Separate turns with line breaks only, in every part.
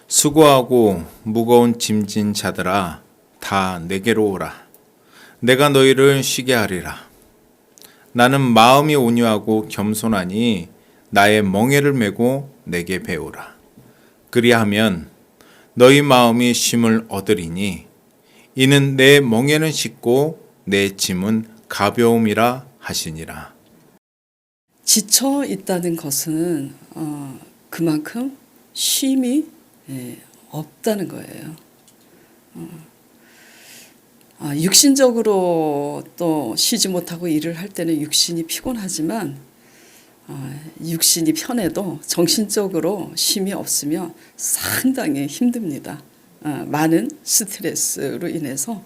수고하고 무거운 짐진 자들아 다 내게로 오라. 내가 너희를 쉬게 하리라. 나는 마음이 온유하고 겸손하니 나의 멍에를 메고 내게 배우라. 그리하면 너희 마음이 쉼을 얻으리니 이는 내 멍에는 쉽고 내 짐은 가벼움이라 하시니라.
지쳐 있다는 것은 그만큼 쉼이 없다는 거예요. 육신적으로 또 쉬지 못하고 일을 할 때는 육신이 피곤하지만 육신이 편해도 정신적으로 쉼이 없으면 상당히 힘듭니다. 많은 스트레스로 인해서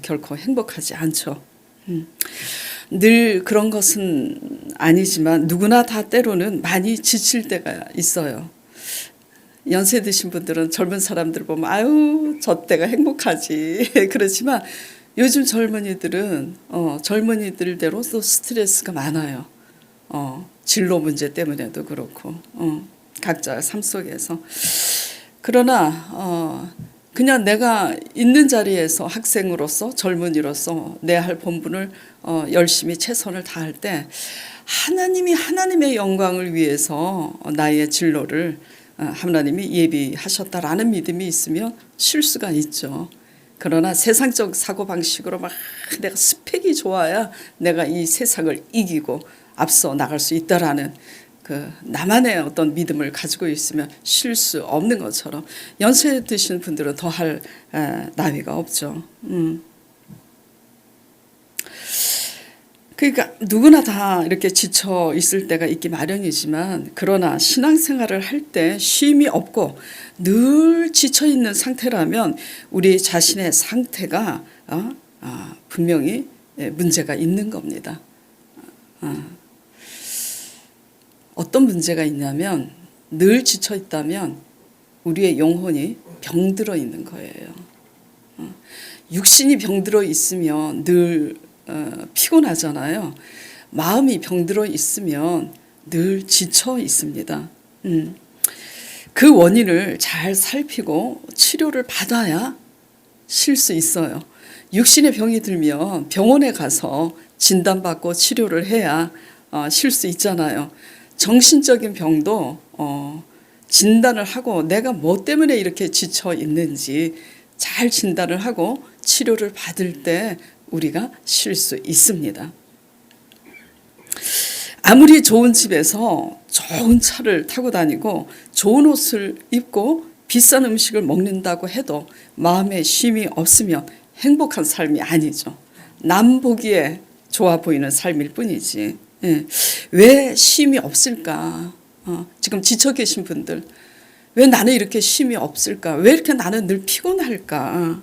결코 행복하지 않죠. 늘 그런 것은 아니지만 누구나 다 때로는 많이 지칠 때가 있어요. 연세 드신 분들은 젊은 사람들 보면 아유 저 때가 행복하지 그렇지만 요즘 젊은이들은 젊은이들대로 또 스트레스가 많아요. 진로 문제 때문에도 그렇고 각자 삶 속에서 그러나 그냥 내가 있는 자리에서 학생으로서 젊은이로서 내 할 본분을 열심히 최선을 다할 때 하나님이 하나님의 영광을 위해서 나의 진로를 하나님이 예비하셨다라는 믿음이 있으면 쉴 수가 있죠. 그러나 세상적 사고방식으로 막 내가 스펙이 좋아야 내가 이 세상을 이기고 앞서 나갈 수 있다라는 그 나만의 어떤 믿음을 가지고 있으면 쉴 수 없는 것처럼 연세 드신 분들은 더 할 나위가 없죠. 그러니까 누구나 다 이렇게 지쳐 있을 때가 있기 마련이지만 그러나 신앙생활을 할 때 쉼이 없고 늘 지쳐 있는 상태라면 우리 자신의 상태가 분명히 문제가 있는 겁니다. 어떤 문제가 있냐면 늘 지쳐 있다면 우리의 영혼이 병들어 있는 거예요. 육신이 병들어 있으면 늘 피곤하잖아요. 마음이 병들어 있으면 늘 지쳐 있습니다. 그 원인을 잘 살피고 치료를 받아야 쉴 수 있어요. 육신의 병이 들면 병원에 가서 진단받고 치료를 해야 쉴 수 있잖아요. 정신적인 병도 진단을 하고 내가 뭐 때문에 이렇게 지쳐 있는지 잘 진단을 하고 치료를 받을 때 우리가 쉴 수 있습니다. 아무리 좋은 집에서 좋은 차를 타고 다니고 좋은 옷을 입고 비싼 음식을 먹는다고 해도 마음에 쉼이 없으면 행복한 삶이 아니죠. 남 보기에 좋아 보이는 삶일 뿐이지. 왜 쉼이 없을까? 지금 지쳐 계신 분들 왜 나는 이렇게 쉼이 없을까? 왜 이렇게 나는 늘 피곤할까?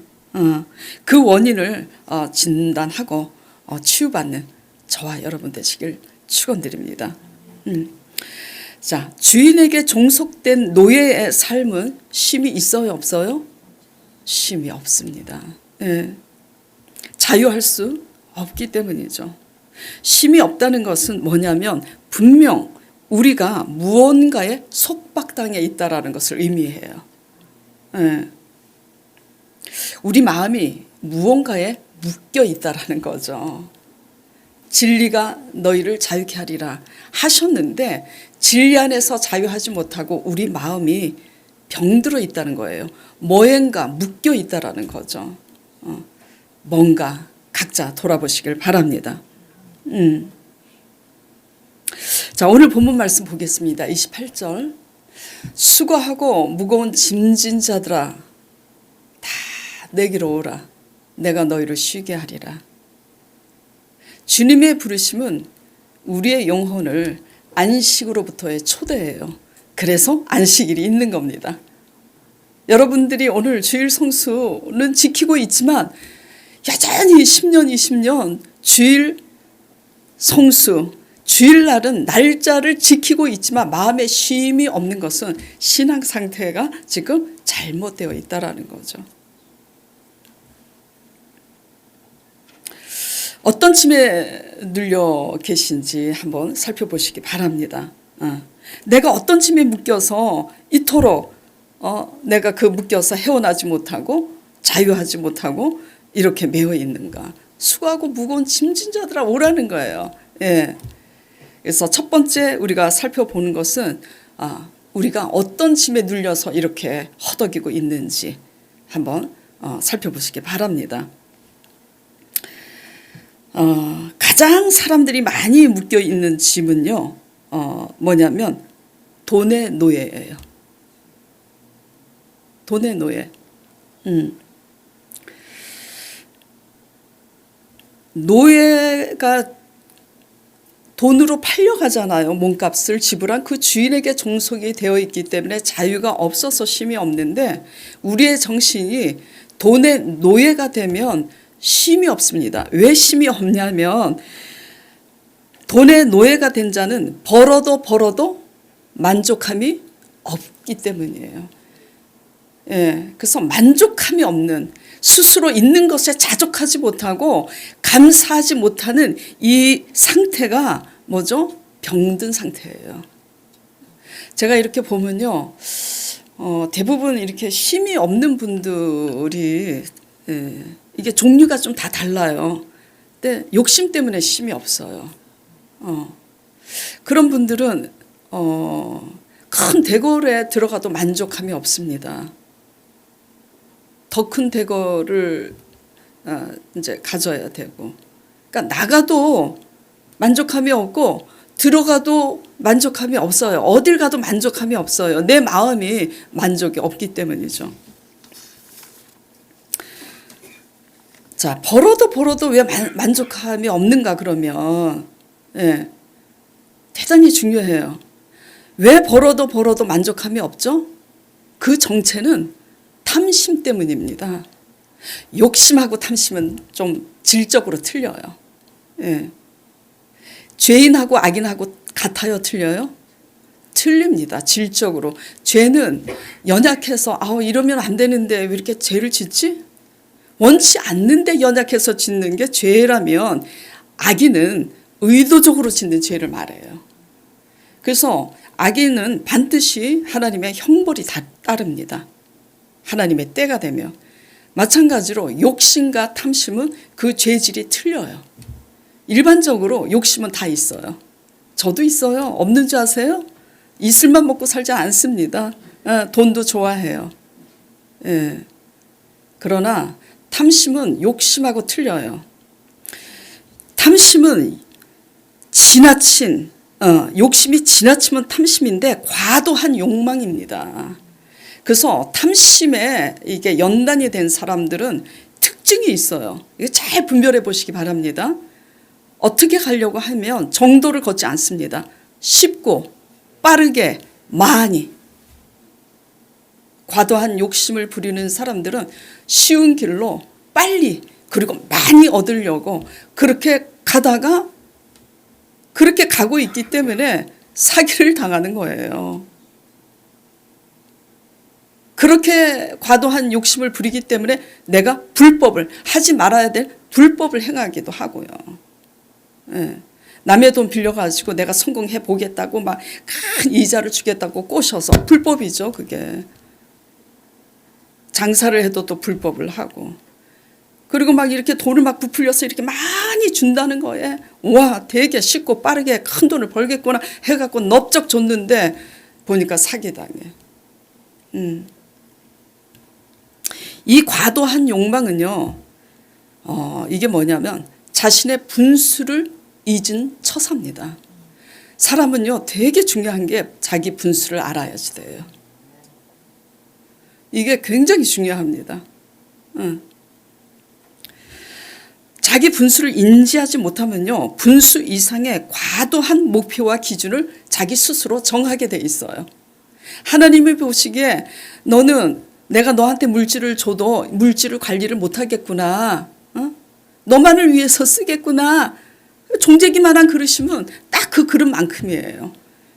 그 원인을 진단하고 치유받는 저와 여러분 되시길 축원드립니다. 자, 주인에게 종속된 노예의 삶은 쉼이 있어요, 없어요? 쉼이 없습니다. 자유할 수 없기 때문이죠. 쉼이 없다는 것은 뭐냐면 분명 우리가 무언가에 속박당해 있다라는 것을 의미해요. 우리 마음이 무언가에 묶여 있다라는 거죠. 진리가 너희를 자유케 하리라 하셨는데 진리 안에서 자유하지 못하고 우리 마음이 병들어 있다는 거예요. 뭐엔가 묶여 있다라는 거죠. 뭔가 각자 돌아보시길 바랍니다. 자, 오늘 본문 말씀 보겠습니다. 28절. 수고하고 무거운 짐진 자들아 다 내게로 오라. 내가 너희를 쉬게 하리라. 주님의 부르심은 우리의 영혼을 안식으로부터의 초대예요. 그래서 안식일이 있는 겁니다. 여러분들이 오늘 주일 성수는 지키고 있지만 여전히 10년, 20년 주일 성수, 주일날은 날짜를 지키고 있지만 마음에 쉼이 없는 것은 신앙 상태가 지금 잘못되어 있다는 거죠. 어떤 짐에 눌려 계신지 한번 살펴보시기 바랍니다. 내가 어떤 짐에 묶여서 이토록 내가 그 묶여서 헤어나지 못하고 자유하지 못하고 이렇게 매여 있는가? 수고하고 무거운 짐진 자들아 오라는 거예요. 예. 그래서 첫 번째 우리가 살펴보는 것은 우리가 어떤 짐에 눌려서 이렇게 허덕이고 있는지 한번 살펴보시기 바랍니다. 가장 사람들이 많이 묶여 있는 짐은요, 뭐냐면 돈의 노예예요. 돈의 노예. 노예가 돈으로 팔려가잖아요. 몸값을 지불한 그 주인에게 종속이 되어 있기 때문에 자유가 없어서 쉼이 없는데 우리의 정신이 돈의 노예가 되면 쉼이 없습니다. 왜 쉼이 없냐면 돈의 노예가 된 자는 벌어도 만족함이 없기 때문이에요. 예, 그래서 만족함이 없는, 스스로 있는 것에 자족하지 못하고 감사하지 못하는 이 상태가 뭐죠? 병든 상태예요. 제가 이렇게 보면요, 대부분 이렇게 쉼이 없는 분들이 이게 종류가 좀 다 달라요. 근데 욕심 때문에 쉼이 없어요. 그런 분들은 큰 대궐에 들어가도 만족함이 없습니다. 더 큰 대궐을 이제 가져야 되고, 그러니까 나가도 만족함이 없고 들어가도 만족함이 없어요. 어딜 가도 만족함이 없어요. 내 마음이 만족이 없기 때문이죠. 자, 벌어도 왜 만족함이 없는가 그러면, 예, 대단히 중요해요. 왜 벌어도 만족함이 없죠? 그 정체는 탐심 때문입니다. 욕심하고 탐심은 좀 질적으로 틀려요. 예. 죄인하고 악인하고 같아요? 틀려요? 틀립니다. 질적으로. 죄는 연약해서 이러면 안 되는데 왜 이렇게 죄를 짓지? 원치 않는데 연약해서 짓는 게 죄라면 악인은 의도적으로 짓는 죄를 말해요. 그래서 악인은 반드시 하나님의 형벌이 따릅니다. 하나님의 때가 되면. 마찬가지로 욕심과 탐심은 그 죄질이 틀려요. 일반적으로 욕심은 다 있어요. 저도 있어요. 없는 줄 아세요? 있을만 먹고 살지 않습니다. 돈도 좋아해요. 예. 그러나 탐심은 욕심하고 틀려요. 탐심은 욕심이 지나치면 탐심인데 과도한 욕망입니다. 그래서 탐심에 이게 연단이 된 사람들은 특징이 있어요. 이거 잘 분별해 보시기 바랍니다. 어떻게 가려고 하면 정도를 걷지 않습니다. 쉽고 빠르게 많이. 과도한 욕심을 부리는 사람들은 쉬운 길로 빨리 그리고 많이 얻으려고 그렇게 가다가 그렇게 가고 있기 때문에 사기를 당하는 거예요. 그렇게 과도한 욕심을 부리기 때문에 내가 불법을 하지 말아야 될 불법을 행하기도 하고요. 예. 남의 돈 빌려가지고 내가 성공해 보겠다고 막 큰 이자를 주겠다고 꼬셔서 불법이죠, 그게. 장사를 해도 또 불법을 하고. 그리고 막 이렇게 돈을 막 부풀려서 이렇게 많이 준다는 거에 와, 되게 쉽고 빠르게 큰 돈을 벌겠구나 해갖고 넙적 줬는데 보니까 사기당해. 이 과도한 욕망은요, 이게 뭐냐면 자신의 분수를 잊은 처사입니다. 사람은요, 되게 중요한 게 자기 분수를 알아야지 돼요. 이게 굉장히 중요합니다. 자기 분수를 인지하지 못하면요, 분수 이상의 과도한 목표와 기준을 자기 스스로 정하게 돼 있어요. 하나님이 보시기에 너는 내가 너한테 물질을 줘도 물질을 관리를 못하겠구나. 너만을 위해서 쓰겠구나. 종재기만한 그릇이면 딱 그 그릇만큼이에요.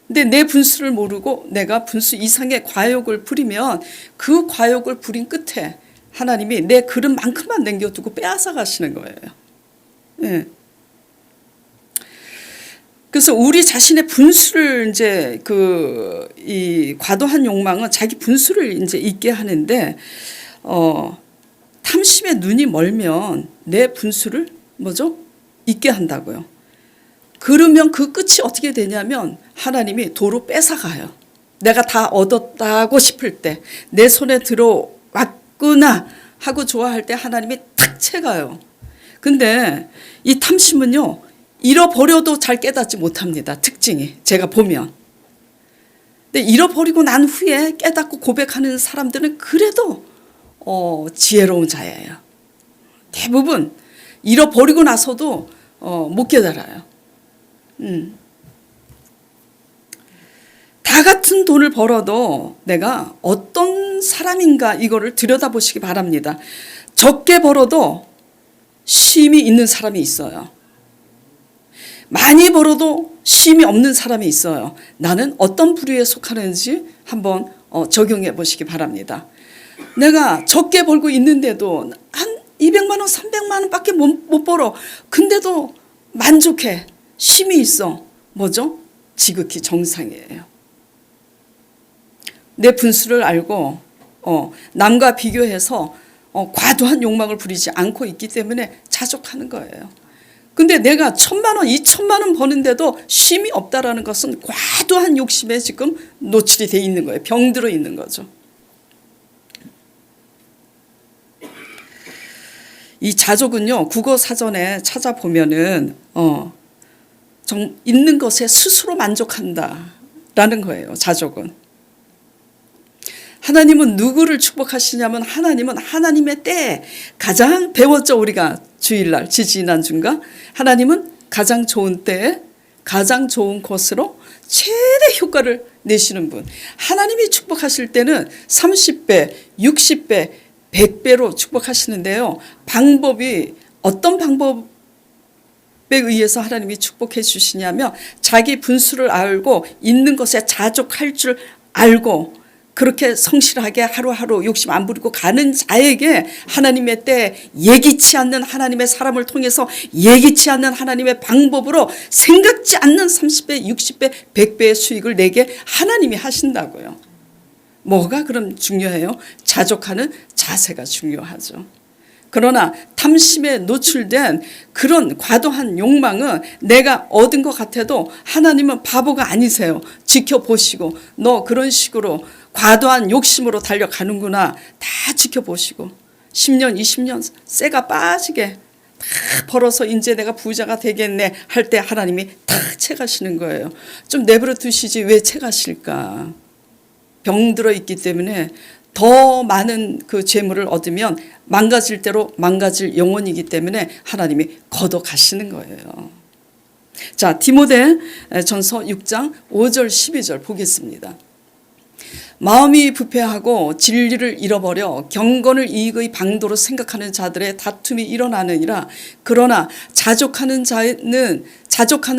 근데 내 분수를 모르고 내가 분수 이상의 과욕을 부리면 그 과욕을 부린 끝에 하나님이 내 그릇만큼만 남겨두고 빼앗아 가시는 거예요. 예. 그래서 우리 자신의 분수를 이제 이 과도한 욕망은 자기 분수를 이제 있게 하는데, 탐심에 눈이 멀면 내 분수를 뭐죠? 있게 한다고요. 그러면 그 끝이 어떻게 되냐면 하나님이 도로 뺏어가요. 내가 다 얻었다고 싶을 때, 내 손에 들어왔구나 하고 좋아할 때 하나님이 탁 채가요. 근데 이 탐심은요, 잃어버려도 잘 깨닫지 못합니다. 특징이 제가 보면. 근데 잃어버리고 난 후에 깨닫고 고백하는 사람들은 그래도 지혜로운 자예요. 대부분 잃어버리고 나서도 못 깨달아요. 다 같은 돈을 벌어도 내가 어떤 사람인가 이거를 들여다보시기 바랍니다. 적게 벌어도 쉼이 있는 사람이 있어요. 많이 벌어도 쉼이 없는 사람이 있어요. 나는 어떤 부류에 속하는지 한번 적용해 보시기 바랍니다. 내가 적게 벌고 있는데도 한 200만 원, 300만 원밖에 못 벌어. 근데도 만족해. 쉼이 있어. 뭐죠? 지극히 정상이에요. 내 분수를 알고 남과 비교해서 과도한 욕망을 부리지 않고 있기 때문에 자족하는 거예요. 근데 내가 1,000만 원, 2,000만 원 버는데도 쉼이 없다라는 것은 과도한 욕심에 지금 노출이 돼 있는 거예요. 병들어 있는 거죠. 이 자족은요, 국어 사전에 찾아보면은 있는 것에 스스로 만족한다라는 거예요. 자족은. 하나님은 누구를 축복하시냐면 하나님은 하나님의 때에 가장 배웠죠. 우리가 주일날 지지난주인가 하나님은 가장 좋은 때에 가장 좋은 것으로 최대 효과를 내시는 분. 하나님이 축복하실 때는 30배, 60배, 100배로 축복하시는데요. 방법이 어떤 방법에 의해서 하나님이 축복해 주시냐면 자기 분수를 알고 있는 것에 자족할 줄 알고 그렇게 성실하게 하루하루 욕심 안 부리고 가는 자에게 하나님의 때 예기치 않는 하나님의 사람을 통해서 예기치 않는 하나님의 방법으로 생각지 않는 30배, 60배, 100배의 수익을 내게 하나님이 하신다고요. 뭐가 그럼 중요해요? 자족하는 자세가 중요하죠. 그러나 탐심에 노출된 그런 과도한 욕망은 내가 얻은 것 같아도 하나님은 바보가 아니세요. 지켜보시고 너 그런 식으로 과도한 욕심으로 달려가는구나 다 지켜보시고 10년 20년 쇠가 빠지게 다 벌어서 이제 내가 부자가 되겠네 할 때 하나님이 다 채가시는 거예요. 좀 내버려 두시지 왜 채가실까? 병들어 있기 때문에 더 많은 그 재물을 얻으면 망가질 대로 망가질 영혼이기 때문에 하나님이 걷어가시는 거예요. 자, 디모데전서 6장 5절 12절 보겠습니다. 마음이 부패하고 진리를 잃어버려 경건을 이익의 방도로 생각하는 자들의 다툼이 일어나느니라. 그러나 자족하는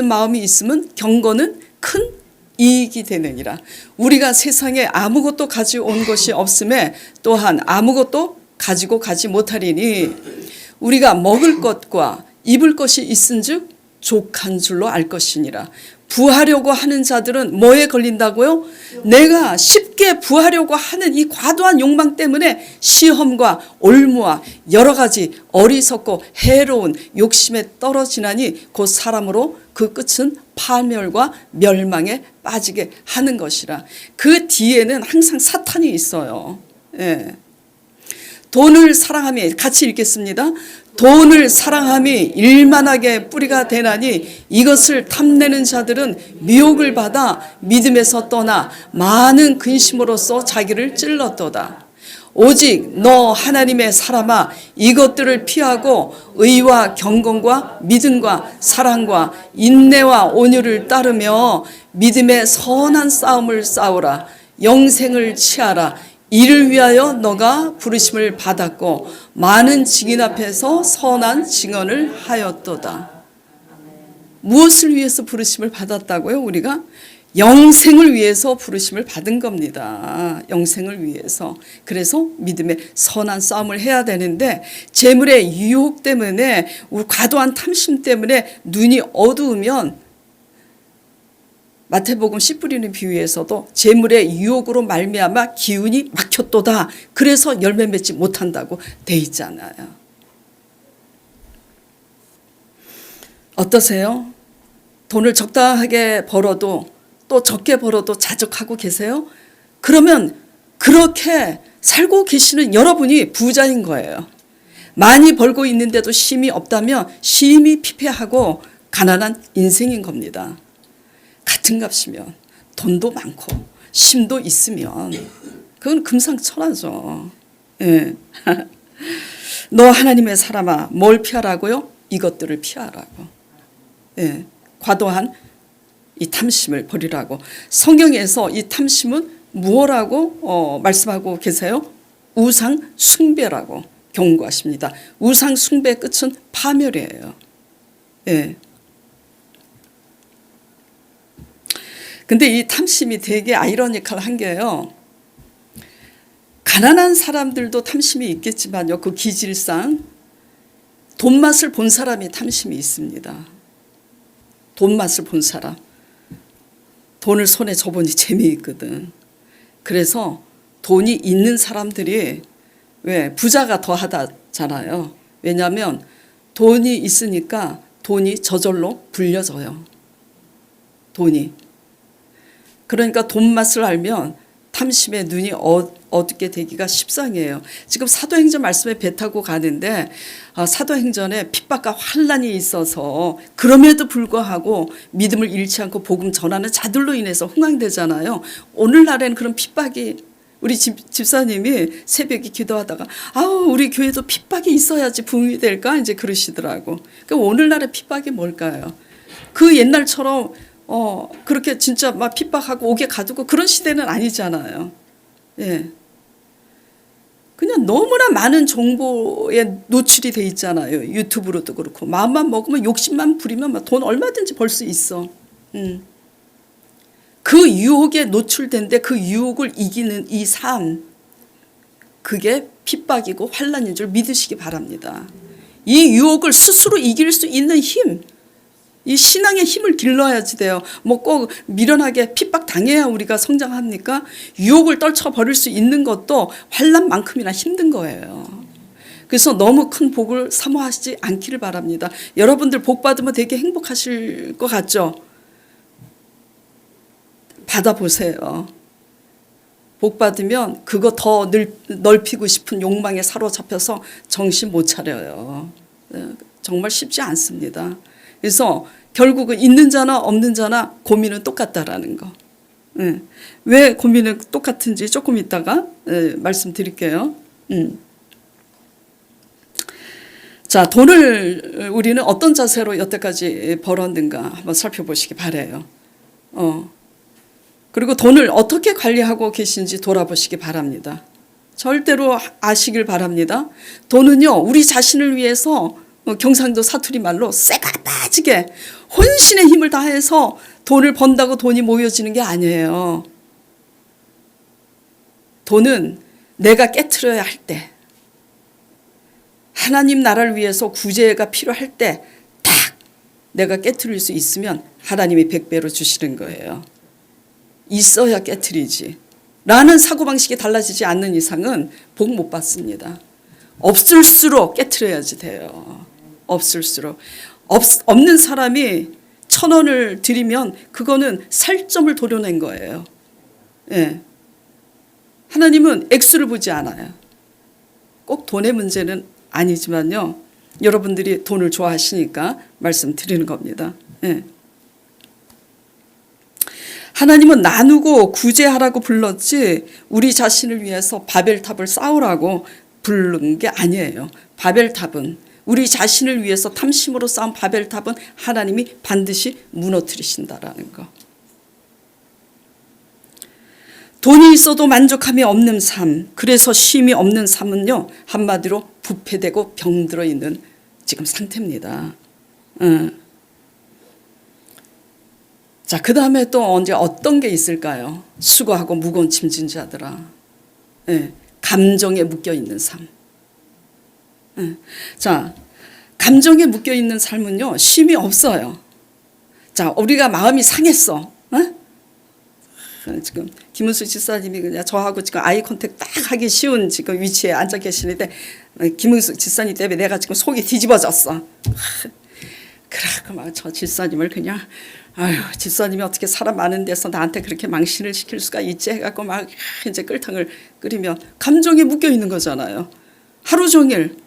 마음이 있으면 경건은 큰 이익이 되느니라. 우리가 세상에 아무것도 가지고 온 것이 없음에 또한 아무것도 가지고 가지 못하리니 우리가 먹을 것과 입을 것이 있은즉 족한 줄로 알 것이니라. 부하려고 하는 자들은 뭐에 걸린다고요? 내가 쉽게 부하려고 하는 이 과도한 욕망 때문에 시험과 올무와 여러 가지 어리석고 해로운 욕심에 떨어지나니 곧 사람으로 그 끝은 파멸과 멸망에 빠지게 하는 것이라. 그 뒤에는 항상 사탄이 있어요. 예. 돈을 사랑함이 같이 읽겠습니다. 돈을 사랑함이 일만하게 뿌리가 되나니 이것을 탐내는 자들은 미혹을 받아 믿음에서 떠나 많은 근심으로써 자기를 찔렀도다. 오직 너 하나님의 사람아 이것들을 피하고 의와 경건과 믿음과 사랑과 인내와 온유를 따르며 믿음의 선한 싸움을 싸우라. 영생을 취하라. 이를 위하여 너가 부르심을 받았고 많은 증인 앞에서 선한 증언을 하였도다. 무엇을 위해서 부르심을 받았다고요? 우리가 영생을 위해서 부르심을 받은 겁니다. 영생을 위해서. 그래서 믿음의 선한 싸움을 해야 되는데 재물의 유혹 때문에 과도한 탐심 때문에 눈이 어두우면 마태복음 씨 뿌리는 비유에서도 재물의 유혹으로 말미암아 기운이 막혔도다. 그래서 열매 맺지 못한다고 돼 있잖아요. 어떠세요? 돈을 적당하게 벌어도 또 적게 벌어도 자족하고 계세요? 그러면 그렇게 살고 계시는 여러분이 부자인 거예요. 많이 벌고 있는데도 쉼이 없다면 쉼이 피폐하고 가난한 인생인 겁니다. 같은 값이면 돈도 많고 쉼도 있으면 그건 금상첨화죠. 예. 너 하나님의 사람아, 뭘 피하라고요? 이것들을 피하라고. 예. 과도한 이 탐심을 버리라고. 성경에서 이 탐심은 무엇라고 말씀하고 계세요? 우상 숭배라고 경고하십니다. 우상 숭배의 끝은 파멸이에요. 예. 근데 이 탐심이 되게 아이러니컬한 게요. 가난한 사람들도 탐심이 있겠지만요. 그 기질상 돈 맛을 본 사람이 탐심이 있습니다. 돈 맛을 본 사람. 돈을 손에 져보니 재미있거든. 그래서 돈이 있는 사람들이 왜 부자가 더 하다잖아요. 왜냐하면 돈이 있으니까 돈이 저절로 불려져요. 돈이. 그러니까 돈 맛을 알면 탐심의 눈이 어둡게 되기가 십상이에요. 지금 사도행전 말씀에 배 타고 가는데 사도행전에 핍박과 환란이 있어서 그럼에도 불구하고 믿음을 잃지 않고 복음 전하는 자들로 인해서 흥황되잖아요. 오늘날에는 그런 핍박이 우리 집사님이 새벽에 기도하다가 우리 교회도 핍박이 있어야지 부흥이 될까 이제 그러시더라고. 그러니까 오늘날의 핍박이 뭘까요? 그 옛날처럼 그렇게 진짜 막 핍박하고 옥에 가두고 그런 시대는 아니잖아요. 예. 그냥 너무나 많은 정보에 노출이 돼 있잖아요. 유튜브로도 그렇고. 마음만 먹으면 욕심만 부리면 돈 얼마든지 벌 수 있어. 그 유혹에 노출된데 그 유혹을 이기는 이 삶, 그게 핍박이고 환란인 줄 믿으시기 바랍니다. 이 유혹을 스스로 이길 수 있는 힘, 이 신앙의 힘을 길러야지 돼요. 뭐 꼭 미련하게 핍박 당해야 우리가 성장합니까? 유혹을 떨쳐버릴 수 있는 것도 환난만큼이나 힘든 거예요. 그래서 너무 큰 복을 사모하시지 않기를 바랍니다. 여러분들 복 받으면 되게 행복하실 것 같죠? 받아보세요. 복 받으면 그거 더 넓히고 싶은 욕망에 사로잡혀서 정신 못 차려요. 정말 쉽지 않습니다. 그래서 결국은 있는 자나 없는 자나 고민은 똑같다라는 거. 왜 고민은 똑같은지 조금 이따가 말씀드릴게요. 자, 돈을 우리는 어떤 자세로 여태까지 벌었는가 한번 살펴보시기 바라요. 그리고 돈을 어떻게 관리하고 계신지 돌아보시기 바랍니다. 절대로 아시길 바랍니다. 돈은요, 우리 자신을 위해서 경상도 사투리 말로 쇠가 빠지게 혼신의 힘을 다해서 돈을 번다고 돈이 모여지는 게 아니에요. 돈은 내가 깨트려야 할 때, 하나님 나라를 위해서 구제가 필요할 때 딱 내가 깨트릴 수 있으면 하나님이 100배로 주시는 거예요. 있어야 깨트리지. 라는 사고방식이 달라지지 않는 이상은 복 못 받습니다. 없을수록 깨트려야지 돼요. 없을수록. 없는 사람이 1,000원을 드리면 그거는 살점을 도려낸 거예요. 예. 하나님은 액수를 보지 않아요. 꼭 돈의 문제는 아니지만요. 여러분들이 돈을 좋아하시니까 말씀드리는 겁니다. 예. 하나님은 나누고 구제하라고 불렀지 우리 자신을 위해서 바벨탑을 쌓으라고 부른 게 아니에요. 바벨탑은 우리 자신을 위해서 탐심으로 쌓은 바벨탑은 하나님이 반드시 무너뜨리신다라는 거. 돈이 있어도 만족함이 없는 삶, 그래서 쉼이 없는 삶은요, 한마디로 부패되고 병들어 있는 지금 상태입니다. 자, 그 다음에 또 언제 어떤 게 있을까요? 수고하고 무거운 짐진 자들아. 예, 감정에 묶여 있는 삶. 자, 감정에 묶여 있는 삶은요, 쉼이 없어요. 자, 우리가 마음이 상했어. 지금 김은수 지사님이 그냥 저하고 지금 아이 컨택 딱 하기 쉬운 지금 위치에 앉아 계시는데 김은수 지사님 때문에 내가 지금 속이 뒤집어졌어. 그래갖고 막 저 지사님을 그냥 아유 지사님이 어떻게 사람 많은 데서 나한테 그렇게 망신을 시킬 수가 있지 해갖고 막 이제 끓탕을 끓이면 감정에 묶여 있는 거잖아요. 하루 종일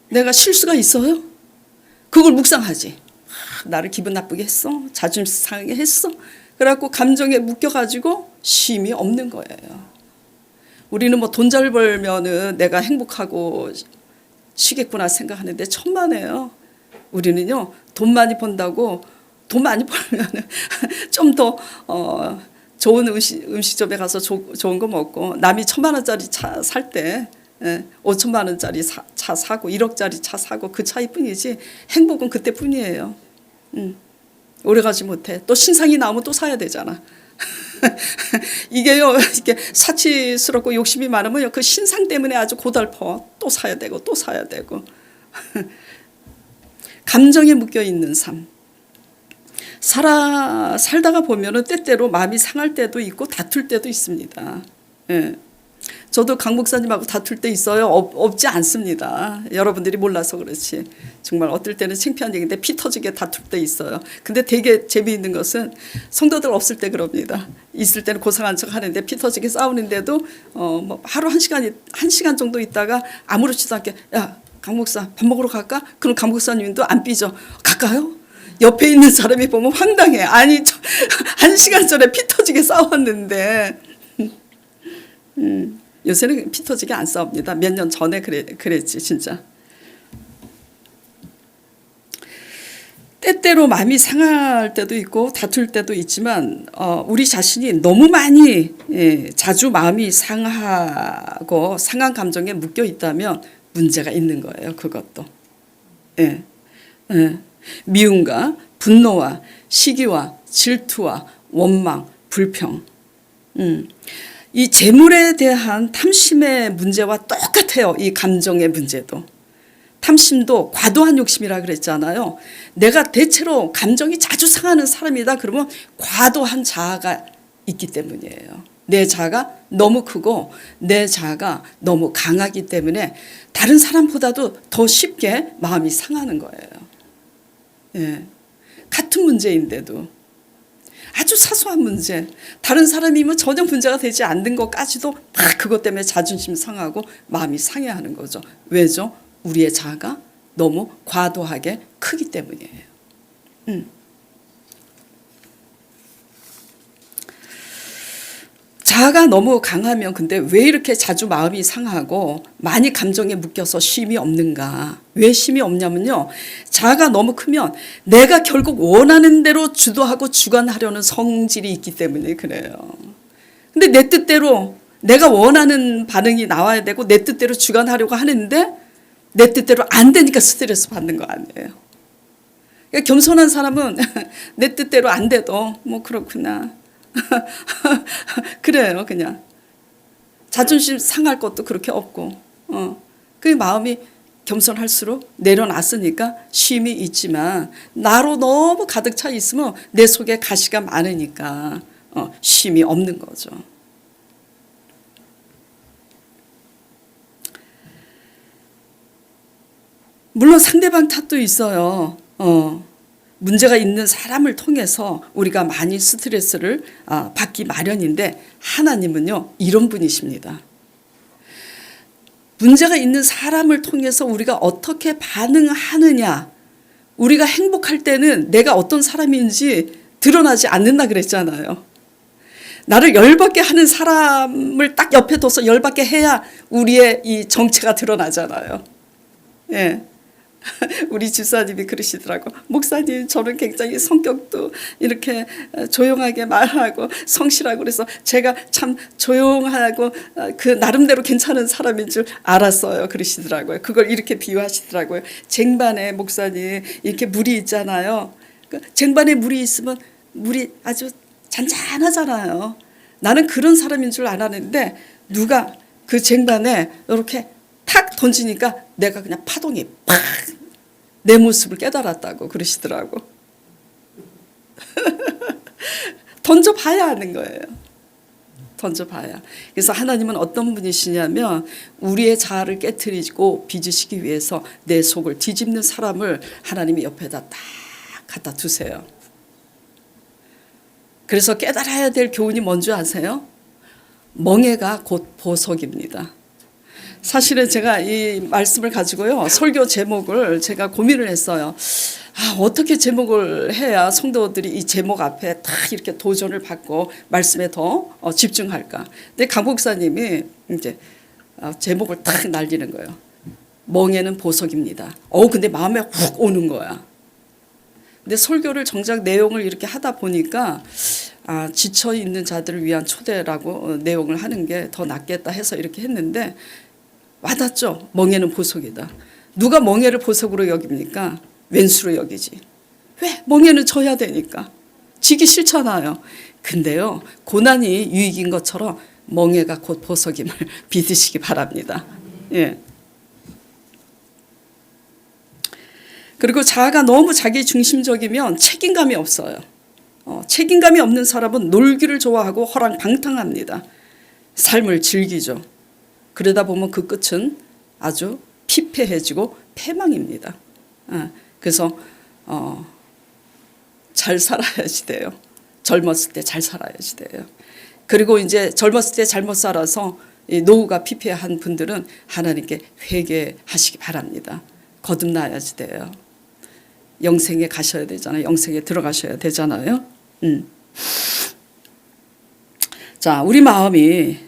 내가 실수가 있어요? 그걸 묵상하지. 나를 기분 나쁘게 했어? 자존심 상하게 했어? 그래갖고 감정에 묶여가지고 쉼이 없는 거예요. 우리는 뭐 돈 잘 벌면은 내가 행복하고 쉬겠구나 생각하는데 천만에요. 우리는요 돈 많이 번다고 돈 많이 벌면은 좀 더 좋은 음식점에 가서 좋은 거 먹고 남이 1,000만 원짜리 차 살 때 5천만 원짜리 차 사고 1억짜리 차 사고 그 차이뿐이지 행복은 그때뿐이에요. 오래가지 못해. 또 신상이 나오면 또 사야 되잖아. 이게요 이렇게 사치스럽고 욕심이 많으면 그 신상 때문에 아주 고달퍼. 또 사야 되고 또 사야 되고. 감정에 묶여 있는 삶. 살다가 보면은 때때로 마음이 상할 때도 있고 다툴 때도 있습니다. 예. 저도 강 목사님하고 다툴 때 있어요. 없지 않습니다. 여러분들이 몰라서 그렇지. 정말 어떨 때는 창피한 얘기인데 피 터지게 다툴 때 있어요. 근데 되게 재미있는 것은 성도들 없을 때 그럽니다. 있을 때는 고상한 척 하는데 피 터지게 싸우는데도 뭐 하루 1시간 정도 있다가 아무렇지도 않게 야 강 목사 밥 먹으러 갈까? 그럼 강 목사님도 안 삐져. 갈까요? 옆에 있는 사람이 보면 황당해. 아니 1시간 전에 피 터지게 싸웠는데 요새는 피 터지게 안 싸웁니다. 몇 년 전에 그랬지 진짜. 때때로 마음이 상할 때도 있고 다툴 때도 있지만 우리 자신이 너무 많이 자주 마음이 상하고 상한 감정에 묶여 있다면 문제가 있는 거예요. 그것도. 예. 미움과 분노와 시기와 질투와 원망, 불평. 이 재물에 대한 탐심의 문제와 똑같아요. 이 감정의 문제도. 탐심도 과도한 욕심이라 그랬잖아요. 내가 대체로 감정이 자주 상하는 사람이다 그러면 과도한 자아가 있기 때문이에요. 내 자아가 너무 크고 내 자아가 너무 강하기 때문에 다른 사람보다도 더 쉽게 마음이 상하는 거예요. 예. 같은 문제인데도 아주 사소한 문제, 다른 사람이면 전혀 문제가 되지 않는 것까지도 막 그것 때문에 자존심 상하고 마음이 상해하는 거죠. 왜죠? 우리의 자아가 너무 과도하게 크기 때문이에요. 자아가 너무 강하면 근데 왜 이렇게 자주 마음이 상하고 많이 감정에 묶여서 쉼이 없는가? 왜 쉼이 없냐면요. 자아가 너무 크면 내가 결국 원하는 대로 주도하고 주관하려는 성질이 있기 때문에 그래요. 근데 내 뜻대로 내가 원하는 반응이 나와야 되고 내 뜻대로 주관하려고 하는데 내 뜻대로 안 되니까 스트레스 받는 거 아니에요. 그러니까 겸손한 사람은 내 뜻대로 안 돼도 뭐 그렇구나. 그래요. 그냥 자존심 상할 것도 그렇게 없고 그 마음이 겸손할수록 내려놨으니까 쉼이 있지만 나로 너무 가득 차 있으면 내 속에 가시가 많으니까 쉼이 없는 거죠. 물론 상대방 탓도 있어요. 문제가 있는 사람을 통해서 우리가 많이 스트레스를 받기 마련인데 하나님은요 이런 분이십니다. 문제가 있는 사람을 통해서 우리가 어떻게 반응하느냐, 우리가 행복할 때는 내가 어떤 사람인지 드러나지 않는다 그랬잖아요. 나를 열받게 하는 사람을 딱 옆에 둬서 열받게 해야 우리의 이 정체가 드러나잖아요. 예. 우리 집사님이 그러시더라고. 목사님 저는 굉장히 성격도 이렇게 조용하게 말하고 성실하고 그래서 제가 참 조용하고 그 나름대로 괜찮은 사람인 줄 알았어요. 그러시더라고요. 그걸 이렇게 비유하시더라고요. 쟁반에 목사님 이렇게 물이 있잖아요. 쟁반에 물이 있으면 물이 아주 잔잔하잖아요. 나는 그런 사람인 줄 알았는데 누가 그 쟁반에 이렇게 탁 던지니까 내가 그냥 파동이 팍 내 모습을 깨달았다고 그러시더라고. 던져봐야 하는 거예요. 던져봐야. 그래서 하나님은 어떤 분이시냐면 우리의 자아를 깨트리고 빚으시기 위해서 내 속을 뒤집는 사람을 하나님이 옆에다 딱 갖다 두세요. 그래서 깨달아야 될 교훈이 뭔지 아세요? 멍에가 곧 보석입니다. 사실은 제가 이 말씀을 가지고요, 설교 제목을 제가 고민을 했어요. 어떻게 제목을 해야 성도들이 이 제목 앞에 딱 이렇게 도전을 받고 말씀에 더 집중할까. 근데 강 목사님이 이제 제목을 딱 날리는 거예요. 멍에는 보석입니다. 근데 마음에 훅 오는 거야. 근데 설교를 정작 내용을 이렇게 하다 보니까 지쳐 있는 자들을 위한 초대라고 내용을 하는 게 더 낫겠다 해서 이렇게 했는데 와닿죠. 멍에는 보석이다. 누가 멍에를 보석으로 여깁니까? 왼수로 여기지. 왜? 멍에는 져야 되니까. 지기 싫잖아요. 근데요, 고난이 유익인 것처럼 멍에가 곧 보석임을 믿으시기 바랍니다. 예. 그리고 자아가 너무 자기 중심적이면 책임감이 없어요. 책임감이 없는 사람은 놀기를 좋아하고 허랑방탕합니다. 삶을 즐기죠. 그러다 보면 그 끝은 아주 피폐해지고 패망입니다. 그래서 잘 살아야지 돼요. 젊었을 때 잘 살아야지 돼요. 그리고 이제 젊었을 때 잘못 살아서 노후가 피폐한 분들은 하나님께 회개하시기 바랍니다. 거듭나야지 돼요. 영생에 가셔야 되잖아요. 영생에 들어가셔야 되잖아요. 자, 우리 마음이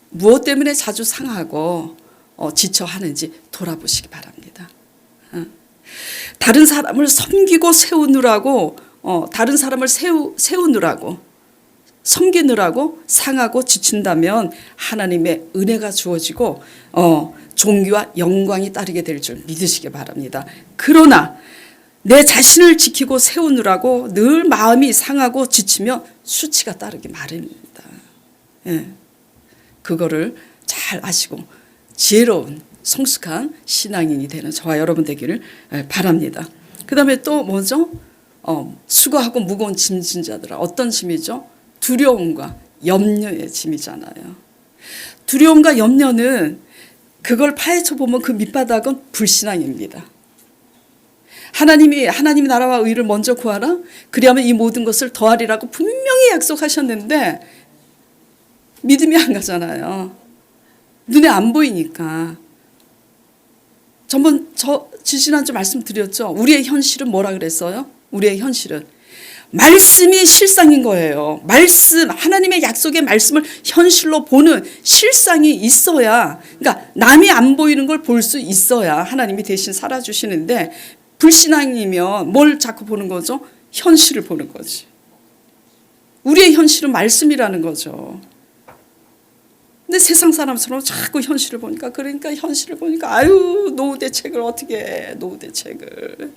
무엇 때문에 자주 상하고 지쳐하는지 돌아보시기 바랍니다. 다른 사람을 섬기고 세우느라고 다른 사람을 세우느라고 섬기느라고 상하고 지친다면 하나님의 은혜가 주어지고 존귀와 영광이 따르게 될 줄 믿으시기 바랍니다. 그러나 내 자신을 지키고 세우느라고 늘 마음이 상하고 지치면 수치가 따르기 마련입니다. 그거를 잘 아시고 지혜로운 성숙한 신앙인이 되는 저와 여러분 되기를 바랍니다. 그 다음에 또 뭐죠? 수고하고 무거운 짐진 자들아. 어떤 짐이죠? 두려움과 염려의 짐이잖아요. 두려움과 염려는 그걸 파헤쳐 보면 그 밑바닥은 불신앙입니다. 하나님 나라와 의를 먼저 구하라. 그리하면 이 모든 것을 더하리라고 분명히 약속하셨는데 믿음이 안 가잖아요. 눈에 안 보이니까. 지난주 말씀드렸죠. 우리의 현실은 뭐라 그랬어요? 우리의 현실은 말씀이 실상인 거예요. 말씀, 하나님의 약속의 말씀을 현실로 보는 실상이 있어야, 그러니까 남이 안 보이는 걸 볼 수 있어야 하나님이 대신 살아주시는데, 불신앙이면 뭘 자꾸 보는 거죠? 현실을 보는 거지. 우리의 현실은 말씀이라는 거죠. 근데 세상 사람처럼 자꾸 현실을 보니까, 그러니까 현실을 보니까 아유, 노후 대책을 어떻게 해, 노후 대책을.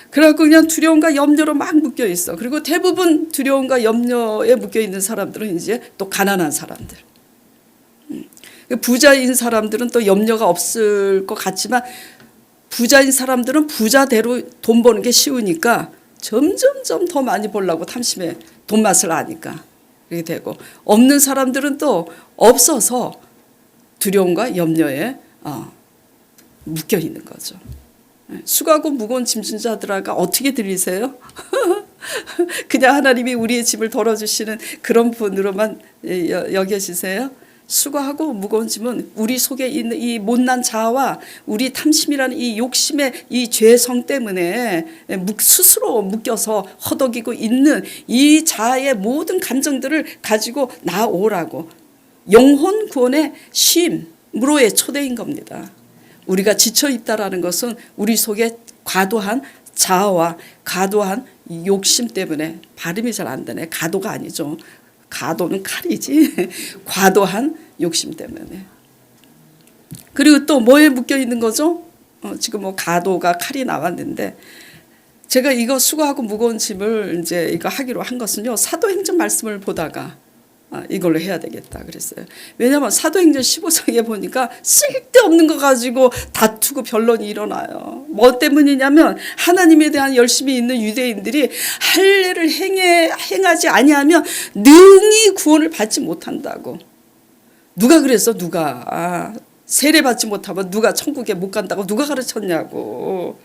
그래갖고 그냥 두려움과 염려로 막 묶여 있어. 그리고 대부분 두려움과 염려에 묶여 있는 사람들은 이제 또 가난한 사람들. 부자인 사람들은 또 염려가 없을 것 같지만, 부자인 사람들은 부자대로 돈 버는 게 쉬우니까 점점점 더 많이 벌려고 탐심에 돈 맛을 아니까 그렇게 되고, 없는 사람들은 또 없어서 두려움과 염려에 묶여 있는 거죠. 수고하고 무거운 짐진 자들아가 어떻게 들리세요? 그냥 하나님이 우리의 짐을 덜어주시는 그런 분으로만 여겨지세요? 수고하고 무거운 짐은 우리 속에 있는 이 못난 자아와 우리 탐심이라는 이 욕심의 이 죄성 때문에 스스로 묶여서 허덕이고 있는 이 자아의 모든 감정들을 가지고 나오라고, 영혼 구원의 쉼으로의 초대인 겁니다. 우리가 지쳐 있다라는 것은 우리 속에 과도한 자아와 과도한 욕심 때문에, 발음이 잘 안 되네. 가도가 아니죠. 가도는 칼이지. 과도한 욕심 때문에. 그리고 또 뭐에 묶여 있는 거죠? 지금 뭐 가도가 칼이 나왔는데, 제가 이거 수고하고 무거운 짐을 이제 이거 하기로 한 것은요, 사도행전 말씀을 보다가 이걸로 해야 되겠다 그랬어요. 왜냐하면 사도행전 15장에 보니까 쓸데없는 거 가지고 다투고 변론이 일어나요. 뭐 때문이냐면 하나님에 대한 열심이 있는 유대인들이 할례를 행하지 아니하면 능히 구원을 받지 못한다고. 누가 그랬어? 누가 세례 받지 못하면 누가 천국에 못 간다고 누가 가르쳤냐고.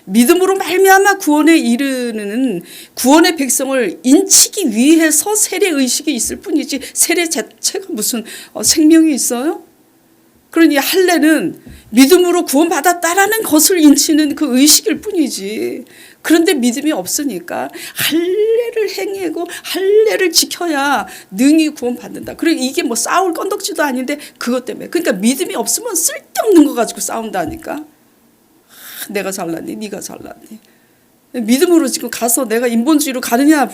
믿음으로 말미암아 구원에 이르는 구원의 백성을 인치기 위해서 세례 의식이 있을 뿐이지 세례 자체가 무슨 생명이 있어요? 그러니 할례는 믿음으로 구원받았다라는 것을 인치는 그 의식일 뿐이지. 그런데 믿음이 없으니까 할례를 행하고 할례를 지켜야 능히 구원받는다. 그리고 이게 뭐 싸울 건덕지도 아닌데 그것 때문에. 그러니까 믿음이 없으면 쓸데없는 거 가지고 싸운다니까. 내가 잘났니? 네가 잘났니? 믿음으로 지금 가서 내가 인본주의로 가느냐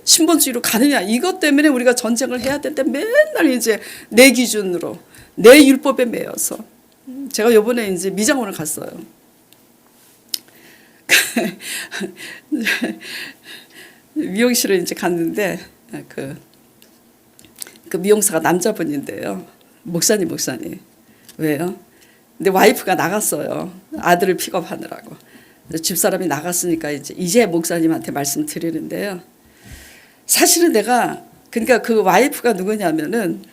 신본주의로 가느냐 이것 때문에 우리가 전쟁을 해야 되는데 맨날 이제 내 기준으로 내 율법에 매여서. 제가 요번에 이제 미장원을 갔어요. 미용실을 이제 갔는데 그 미용사가 남자분인데요. 목사님. 왜요? 근데 와이프가 나갔어요. 아들을 픽업하느라고. 집사람이 나갔으니까 이제 목사님한테 말씀드리는데요. 사실은 내가 그러니까 그 와이프가 누구냐면은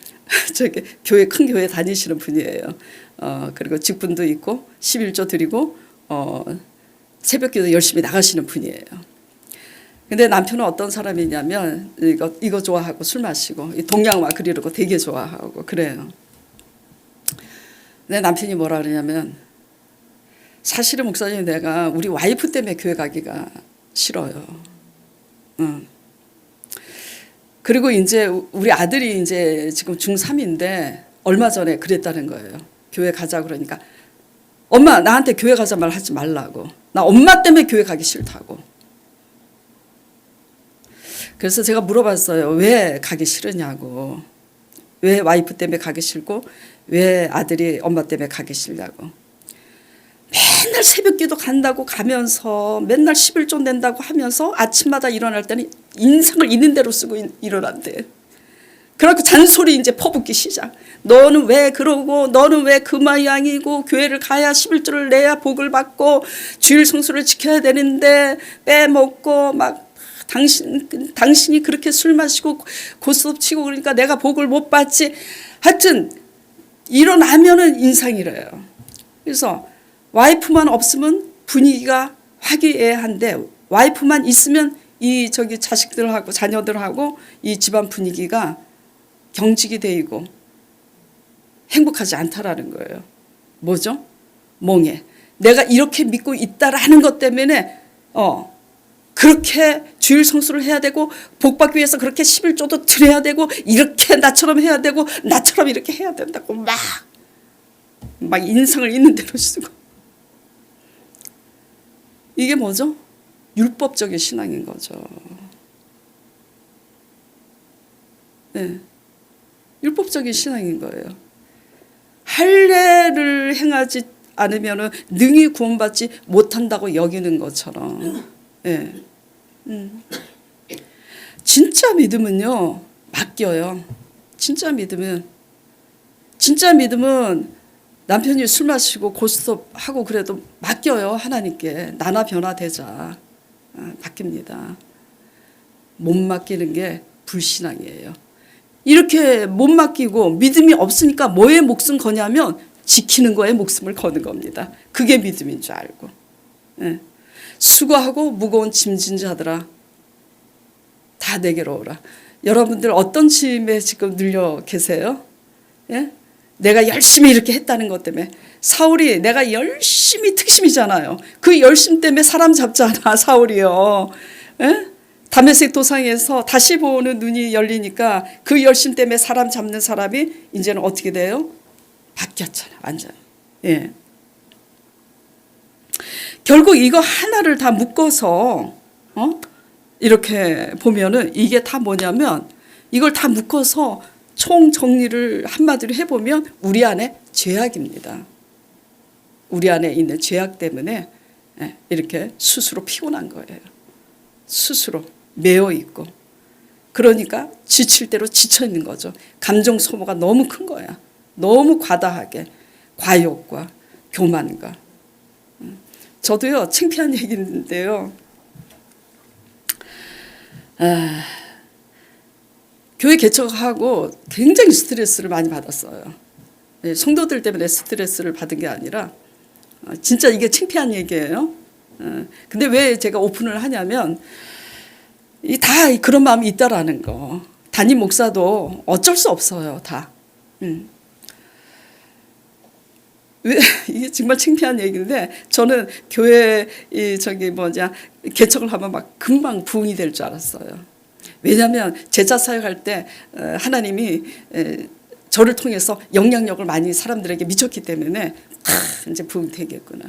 저기 큰 교회 다니시는 분이에요. 그리고 직분도 있고 11조 드리고 새벽기도 열심히 나가시는 분이에요. 근데 남편은 어떤 사람이냐면 이거 좋아하고 술 마시고 동양화 그리고 되게 좋아하고 그래요. 내 남편이 뭐라 그러냐면 사실은 목사님 내가 우리 와이프 때문에 교회 가기가 싫어요. 그리고 이제 우리 아들이 이제 지금 중3인데 얼마 전에 그랬다는 거예요. 교회 가자 그러니까 엄마 나한테 교회 가자 말 하지 말라고. 나 엄마 때문에 교회 가기 싫다고. 그래서 제가 물어봤어요. 왜 가기 싫으냐고. 왜 와이프 때문에 가기 싫고 왜 아들이 엄마 때문에 가기 싫냐고. 맨날 새벽기도 간다고 가면서 맨날 11조 낸다고 하면서 아침마다 일어날 때는 인상을 있는 대로 쓰고 일어난대. 그래갖고 잔소리 이제 퍼붓기 시작. 너는 왜 그러고 너는 왜 그 모양이고 교회를 가야 11조를 내야 복을 받고 주일 성수를 지켜야 되는데 빼먹고 막 당신이 그렇게 술 마시고 고스톱 치고 그러니까 내가 복을 못 받지. 하여튼 일어나면은 인상이래요. 그래서 와이프만 없으면 분위기가 화기애애한데 와이프만 있으면 이 자식들하고 자녀들하고 이 집안 분위기가 경직이 되고 행복하지 않다라는 거예요. 뭐죠? 멍해. 내가 이렇게 믿고 있다라는 것 때문에 그렇게 주일 성수를 해야 되고 복 받기 위해서 그렇게 11조도 드려야 되고 이렇게 나처럼 해야 되고 나처럼 이렇게 해야 된다고 막 인상을 있는 대로 쓰고. 이게 뭐죠? 율법적인 신앙인 거죠. 네. 율법적인 신앙인 거예요. 할례를 행하지 않으면 능히 구원받지 못한다고 여기는 것처럼. 네. 진짜 믿음은요 맡겨요. 진짜 믿음은 남편이 술 마시고 고스톱 하고 그래도 맡겨요. 하나님께 나나 변화되자. 맡깁니다. 못 맡기는 게 불신앙이에요. 이렇게 못 맡기고 믿음이 없으니까 뭐에 목숨 거냐면 지키는 거에 목숨을 거는 겁니다. 그게 믿음인 줄 알고. 예. 수고하고 무거운 짐진 자들아 다 내게로 오라. 여러분들 어떤 짐에 지금 눌려 계세요? 예? 내가 열심히 이렇게 했다는 것 때문에. 사울이 내가 열심히 특심이잖아요. 그 열심 때문에 사람 잡잖아 사울이요. 예? 다메섹 도상에서 다시 보는 눈이 열리니까 그 열심 때문에 사람 잡는 사람이 이제는 어떻게 돼요? 바뀌었잖아 완전. 예. 결국 이거 하나를 다 묶어서 이렇게 보면은 이게 다 뭐냐면 이걸 다 묶어서 총 정리를 한마디로 해보면 우리 안에 죄악입니다. 우리 안에 있는 죄악 때문에 이렇게 스스로 피곤한 거예요. 스스로 매여 있고 그러니까 지칠 대로 지쳐 있는 거죠. 감정 소모가 너무 큰 거야. 너무 과다하게 과욕과 교만과. 저도요 창피한 얘기인데요. 교회 개척하고 굉장히 스트레스를 많이 받았어요. 성도들 때문에 스트레스를 받은 게 아니라 진짜 이게 창피한 얘기예요. 근데 왜 제가 오픈을 하냐면 다 그런 마음이 있다라는 거. 담임 목사도 어쩔 수 없어요. 다. 왜 이게 정말 창피한 얘기인데 저는 교회 개척을 하면 막 금방 부흥이 될 줄 알았어요. 왜냐하면 제자 사역할 때 하나님이 저를 통해서 영향력을 많이 사람들에게 미쳤기 때문에 이제 부흥 되겠구나.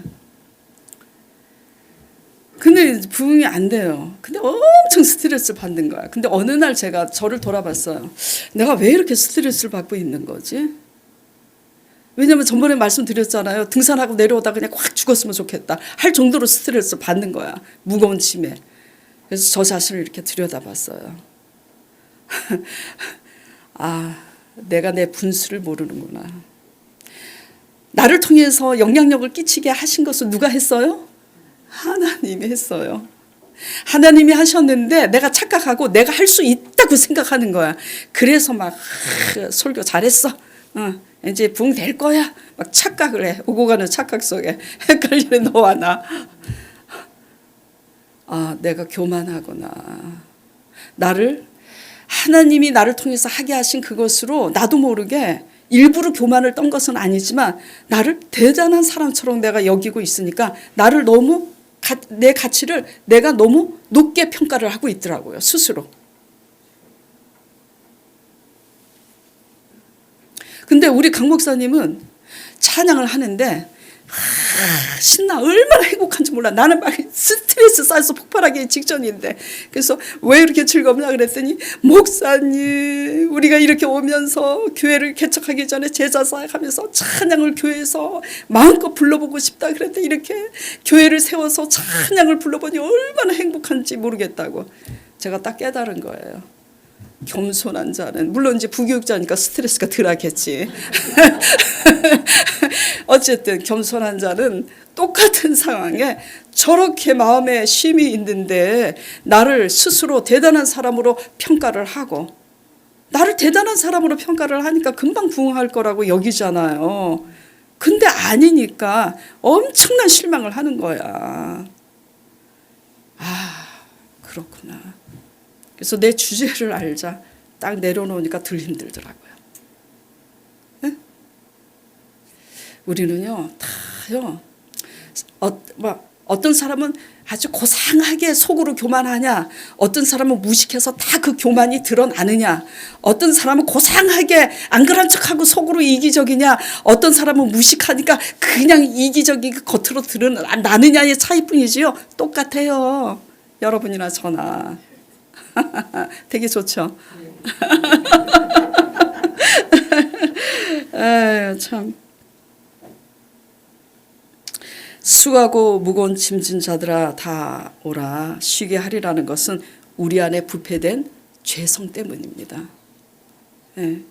근데 부흥이 안 돼요. 근데 엄청 스트레스 받는 거야. 근데 어느 날 제가 저를 돌아봤어요. 내가 왜 이렇게 스트레스를 받고 있는 거지? 왜냐면 전번에 말씀드렸잖아요. 등산하고 내려오다 그냥 확 죽었으면 좋겠다 할 정도로 스트레스 받는 거야. 무거운 짐에. 그래서 저 자신을 이렇게 들여다봤어요. 아, 내가 내 분수를 모르는구나. 나를 통해서 영향력을 끼치게 하신 것을 누가 했어요? 하나님이 했어요. 하나님이 하셨는데 내가 착각하고 내가 할 수 있다고 생각하는 거야. 그래서 막 설교 잘했어. 이제 부흥 될 거야. 막 착각을 해. 오고 가는 착각 속에 헷갈리는 너와 나. 아, 내가 교만하구나. 하나님이 나를 통해서 하게 하신 그것으로 나도 모르게 일부러 교만을 떤 것은 아니지만 나를 대단한 사람처럼 내가 여기고 있으니까 내 가치를 내가 너무 높게 평가를 하고 있더라고요. 스스로. 근데 우리 강 목사님은 찬양을 하는데 신나 얼마나 행복한지 몰라. 나는 막 스트레스 쌓여서 폭발하기 직전인데 그래서 왜 이렇게 즐겁냐 그랬더니 목사님 우리가 이렇게 오면서 교회를 개척하기 전에 제자 사역하면서 찬양을 교회에서 마음껏 불러보고 싶다 그랬더니 이렇게 교회를 세워서 찬양을 불러보니 얼마나 행복한지 모르겠다고. 제가 딱 깨달은 거예요. 겸손한 자는 물론 이제 부교육자니까 스트레스가 덜하겠지. 어쨌든 겸손한 자는 똑같은 상황에 저렇게 마음에 쉼이 있는데 나를 스스로 대단한 사람으로 평가를 하고 나를 대단한 사람으로 평가를 하니까 금방 부흥할 거라고 여기잖아요. 근데 아니니까 엄청난 실망을 하는 거야. 아, 그렇구나. 그래서 내 주제를 알자. 딱 내려놓으니까 덜 힘들더라고요. 네? 우리는요, 다요, 어떤 사람은 아주 고상하게 속으로 교만하냐, 어떤 사람은 무식해서 다 그 교만이 드러나느냐, 어떤 사람은 고상하게 안 그런 척하고 속으로 이기적이냐, 어떤 사람은 무식하니까 그냥 이기적이고 겉으로 드러나느냐의 차이뿐이지요. 똑같아요. 여러분이나 저나. 되게 좋죠. 에휴, 참. 수고하고 무거운 짐진 자들아 다 오라 쉬게 하리라는 것은 우리 안에 부패된 죄성 때문입니다. 네.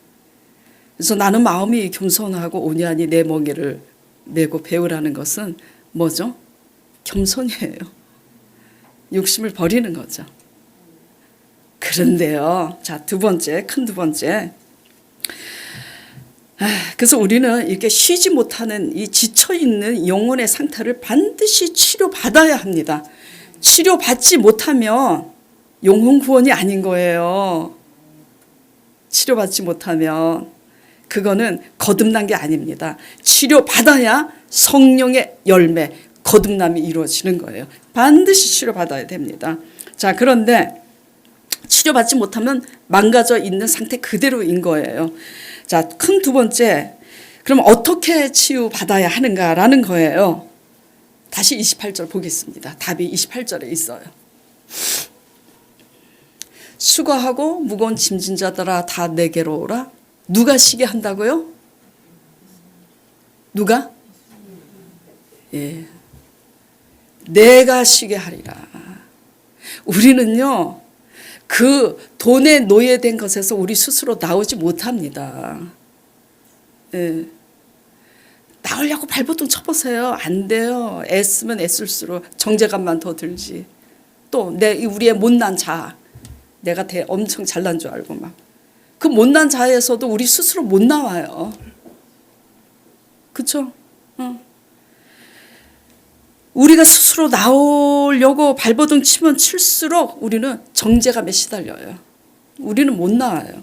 그래서 나는 마음이 겸손하고 온유하니 내 멍에를 메고 배우라는 것은 뭐죠? 겸손이에요. 욕심을 버리는 거죠. 그런데요. 자, 큰 두 번째. 그래서 우리는 이렇게 쉬지 못하는 이 지쳐있는 영혼의 상태를 반드시 치료받아야 합니다. 치료받지 못하면 영혼 구원이 아닌 거예요. 치료받지 못하면 그거는 거듭난 게 아닙니다. 치료받아야 성령의 열매, 거듭남이 이루어지는 거예요. 반드시 치료받아야 됩니다. 자, 그런데 치료받지 못하면 망가져 있는 상태 그대로인 거예요. 자, 큰 두 번째, 그럼 어떻게 치유받아야 하는가라는 거예요. 다시 28절 보겠습니다. 답이 28절에 있어요. 수고하고 무거운 짐진 자들아 다 내게로 오라. 누가 쉬게 한다고요? 누가? 예, 내가 쉬게 하리라. 우리는요, 그 돈에 노예된 것에서 우리 스스로 나오지 못합니다. 예. 나오려고 발버둥 쳐보세요. 안 돼요. 애쓰면 애쓸수록 정제감만 더 들지. 또 우리의 못난 자아, 내가 엄청 잘난 줄 알고 막 그 못난 자아에서도 우리 스스로 못 나와요. 그렇죠? 우리가 스스로 나오려고 발버둥 치면 칠수록 우리는 정제감에 시달려요. 우리는 못 나와요.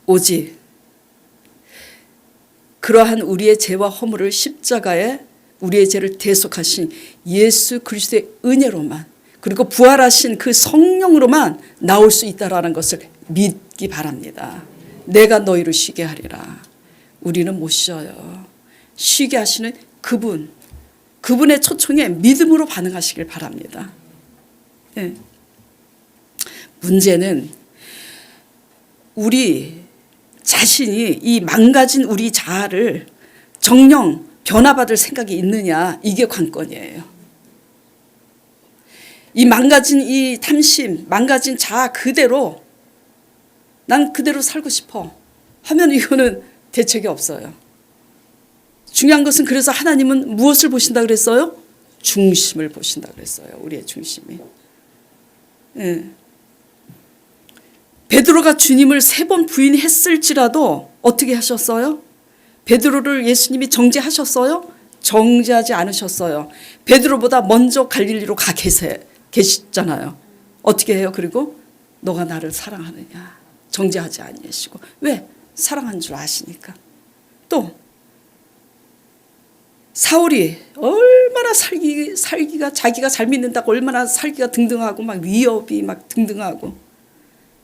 오직 그러한 우리의 죄와 허물을 십자가에 우리의 죄를 대속하신 예수 그리스도의 은혜로만, 그리고 부활하신 그 성령으로만 나올 수 있다라는 것을 믿기 바랍니다. 내가 너희를 쉬게 하리라. 우리는 못 쉬어요. 쉬게 하시는 그분의 초청에 믿음으로 반응하시길 바랍니다. 네. 문제는 우리 자신이 이 망가진 우리 자아를 정령 변화받을 생각이 있느냐, 이게 관건이에요. 이 망가진 이 탐심, 망가진 자아 그대로 난 그대로 살고 싶어 하면 이거는 대책이 없어요. 중요한 것은, 그래서 하나님은 무엇을 보신다 그랬어요? 중심을 보신다 그랬어요. 우리의 중심이. 예. 베드로가 주님을 3번 부인했을지라도 어떻게 하셨어요? 베드로를 예수님이 정죄하셨어요? 정죄하지 않으셨어요. 베드로보다 먼저 갈릴리로 가 계시잖아요. 어떻게 해요? 그리고 너가 나를 사랑하느냐? 정죄하지 아니하시고. 왜? 사랑한 줄 아시니까. 또 사울이 얼마나 살기가 자기가 잘 믿는다고 얼마나 살기가 등등하고 막 위협이 막 등등하고,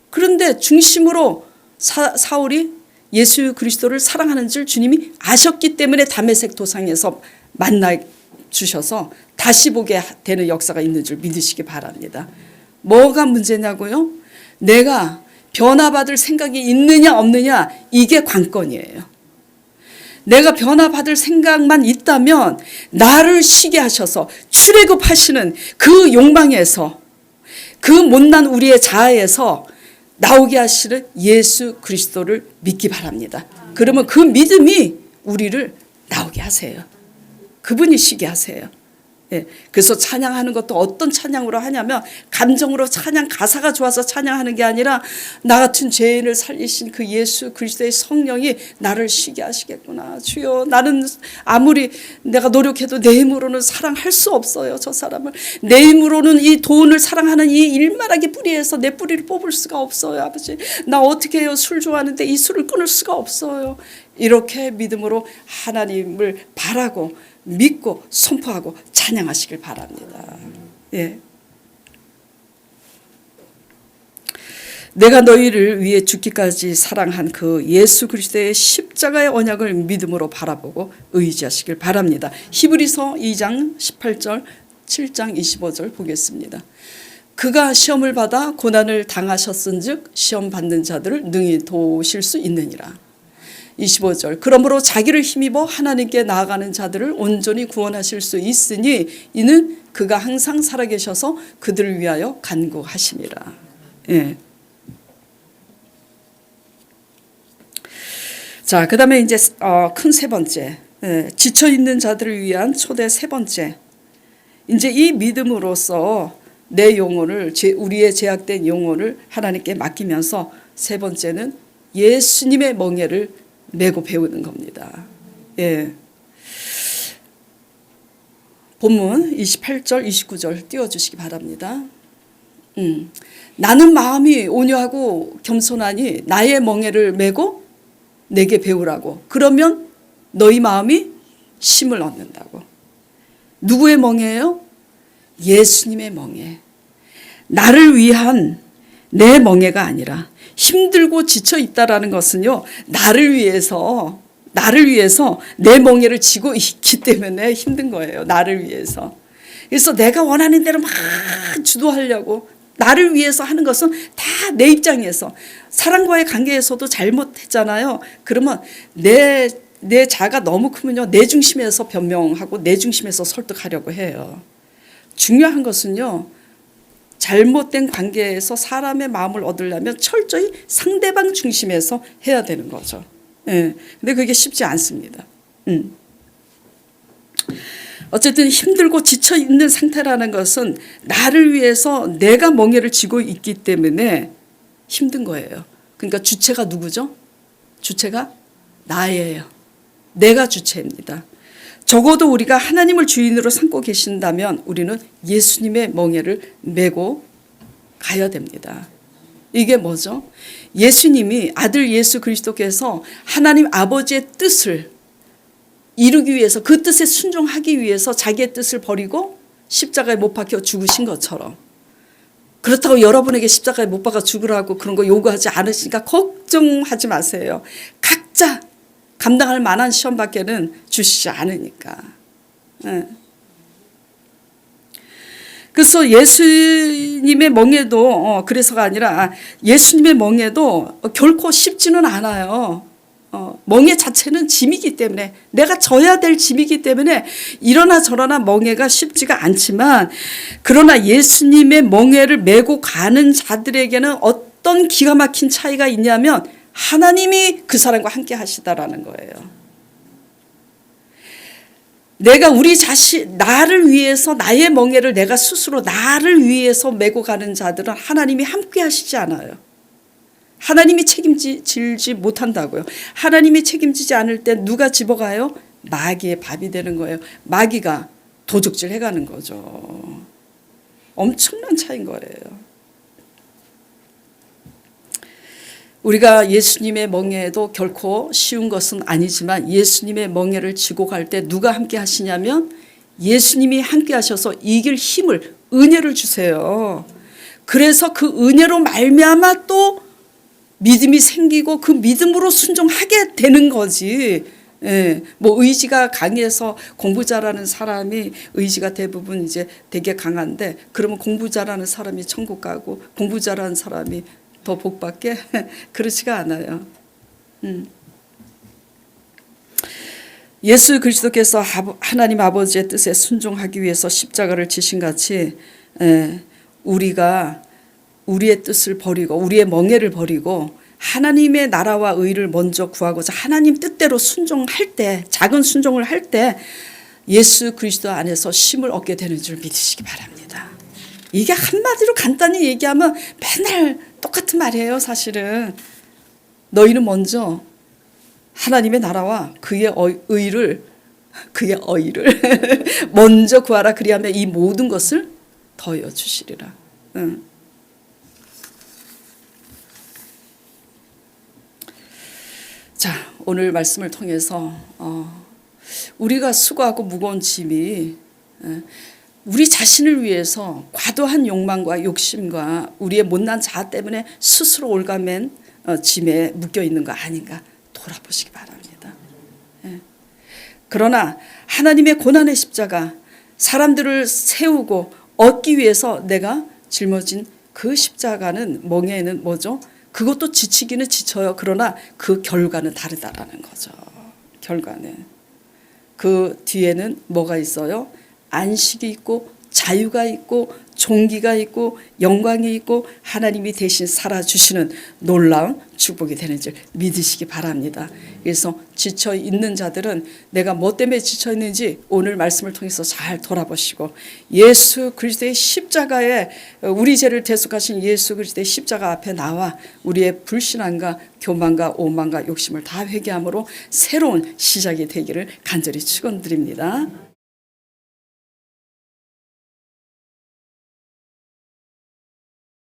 그런데 중심으로 사울이 예수 그리스도를 사랑하는 줄 주님이 아셨기 때문에 다메섹 도상에서 만나 주셔서 다시 보게 되는 역사가 있는 줄 믿으시기 바랍니다. 뭐가 문제냐고요? 내가 변화받을 생각이 있느냐 없느냐, 이게 관건이에요. 내가 변화받을 생각만 있다면 나를 쉬게 하셔서 출애굽하시는 그 욕망에서, 그 못난 우리의 자아에서 나오게 하시는 예수 그리스도를 믿기 바랍니다. 그러면 그 믿음이 우리를 나오게 하세요. 그분이 쉬게 하세요. 예. 그래서 찬양하는 것도 어떤 찬양으로 하냐면, 감정으로 찬양, 가사가 좋아서 찬양하는 게 아니라 나 같은 죄인을 살리신 그 예수 그리스도의 성령이 나를 쉬게 하시겠구나. 주여, 나는 아무리 내가 노력해도 내 힘으로는 사랑할 수 없어요. 저 사람을 내 힘으로는 이 돈을 사랑하는 이 일만하게 뿌리에서 내 뿌리를 뽑을 수가 없어요. 아버지, 나 어떻게 해요? 술 좋아하는데 이 술을 끊을 수가 없어요. 이렇게 믿음으로 하나님을 바라고 믿고 선포하고 찬양하시길 바랍니다. 예. 내가 너희를 위해 죽기까지 사랑한 그 예수 그리스도의 십자가의 언약을 믿음으로 바라보고 의지하시길 바랍니다. 히브리서 2장 18절, 7장 25절 보겠습니다. 그가 시험을 받아 고난을 당하셨은즉 시험 받는 자들을 능히 도우실 수 있느니라. 25절, 그러므로 자기를 힘입어 하나님께 나아가는 자들을 온전히 구원하실 수 있으니 이는 그가 항상 살아계셔서 그들을 위하여 간구하심이라. 예. 자, 그 다음에 이제 큰 세 번째, 지쳐있는 자들을 위한 초대 세 번째. 이제 이 믿음으로써 내 영혼을, 우리의 제약된 영혼을 하나님께 맡기면서 세 번째는 예수님의 멍에를 메고 배우는 겁니다. 예. 본문 28절, 29절 띄워주시기 바랍니다. 나는 마음이 온유하고 겸손하니 나의 멍에를 메고 내게 배우라고. 그러면 너희 마음이 쉼을 얻는다고. 누구의 멍에예요? 예수님의 멍에. 나를 위한 내 멍에가 아니라, 힘들고 지쳐 있다라는 것은요, 나를 위해서 내 멍에를 지고 있기 때문에 힘든 거예요. 나를 위해서. 그래서 내가 원하는 대로 막 주도하려고 나를 위해서 하는 것은 다 내 입장에서, 사랑과의 관계에서도 잘못했잖아요. 그러면 내 내 자가 너무 크면요, 내 중심에서 변명하고 내 중심에서 설득하려고 해요. 중요한 것은요, 잘못된 관계에서 사람의 마음을 얻으려면 철저히 상대방 중심에서 해야 되는 거죠. 예. 근데 그게 쉽지 않습니다. 어쨌든 힘들고 지쳐 있는 상태라는 것은 나를 위해서 내가 멍에를 쥐고 있기 때문에 힘든 거예요. 그러니까 주체가 누구죠? 주체가 나예요. 내가 주체입니다. 적어도 우리가 하나님을 주인으로 삼고 계신다면 우리는 예수님의 멍에를 메고 가야 됩니다. 이게 뭐죠? 예수님이 아들 예수 그리스도께서 하나님 아버지의 뜻을 이루기 위해서, 그 뜻에 순종하기 위해서 자기의 뜻을 버리고 십자가에 못 박혀 죽으신 것처럼, 그렇다고 여러분에게 십자가에 못 박아 죽으라고 그런 거 요구하지 않으시니까 걱정하지 마세요. 각자 감당할 만한 시험밖에는 주시지 않으니까. 그래서 예수님의 멍에도 그래서가 아니라 예수님의 멍에도 결코 쉽지는 않아요. 멍에 자체는 짐이기 때문에, 내가 져야 될 짐이기 때문에 이러나 저러나 멍에가 쉽지가 않지만, 그러나 예수님의 멍에를 메고 가는 자들에게는 어떤 기가 막힌 차이가 있냐면 하나님이 그 사람과 함께 하시다라는 거예요. 내가 우리 자신, 나를 위해서 나의 멍에를 내가 스스로 나를 위해서 메고 가는 자들은 하나님이 함께 하시지 않아요. 하나님이 책임지지 못한다고요. 하나님이 책임지지 않을 때 누가 집어가요? 마귀의 밥이 되는 거예요. 마귀가 도적질 해가는 거죠. 엄청난 차이인 거예요. 우리가 예수님의 멍에도 결코 쉬운 것은 아니지만 예수님의 멍에를 쥐고 갈 때 누가 함께 하시냐면 예수님이 함께 하셔서 이길 힘을, 은혜를 주세요. 그래서 그 은혜로 말미암아 또 믿음이 생기고 그 믿음으로 순종하게 되는 거지. 예, 뭐 의지가 강해서 공부 잘하는 사람이, 의지가 대부분 이제 되게 강한데, 그러면 공부 잘하는 사람이 천국 가고 공부 잘하는 사람이 더 복받게? 그렇지가 않아요. 예수 그리스도께서 하나님 아버지의 뜻에 순종하기 위해서 십자가를 지신 같이 우리가 우리의 뜻을 버리고 우리의 멍에를 버리고 하나님의 나라와 의를 먼저 구하고자 하나님 뜻대로 순종할 때, 작은 순종을 할 때 예수 그리스도 안에서 쉼을 얻게 되는 줄 믿으시기 바랍니다. 이게 한마디로 간단히 얘기하면 맨날 똑같은 말이에요. 사실은 너희는 먼저 하나님의 나라와 그의 의를 먼저 구하라. 그리하면 이 모든 것을 더하여 주시리라. 자, 오늘 말씀을 통해서 우리가 수고하고 무거운 짐이 우리 자신을 위해서 과도한 욕망과 욕심과 우리의 못난 자아 때문에 스스로 올가맨 짐에 묶여 있는 거 아닌가 돌아보시기 바랍니다. 그러나 하나님의 고난의 십자가, 사람들을 세우고 얻기 위해서 내가 짊어진 그 십자가는, 멍에는 뭐죠? 그것도 지치기는 지쳐요. 그러나 그 결과는 다르다라는 거죠. 결과는. 그 뒤에는 뭐가 있어요? 안식이 있고 자유가 있고 종기가 있고 영광이 있고 하나님이 대신 살아주시는 놀라운 축복이 되는 줄 믿으시기 바랍니다. 그래서 지쳐 있는 자들은 내가 뭐 때문에 지쳐 있는지 오늘 말씀을 통해서 잘 돌아보시고 예수 그리스도의 십자가에, 우리 죄를 대속하신 예수 그리스도의 십자가 앞에 나와 우리의 불신앙과 교만과 오만과 욕심을 다 회개함으로 새로운 시작이 되기를 간절히 축원드립니다.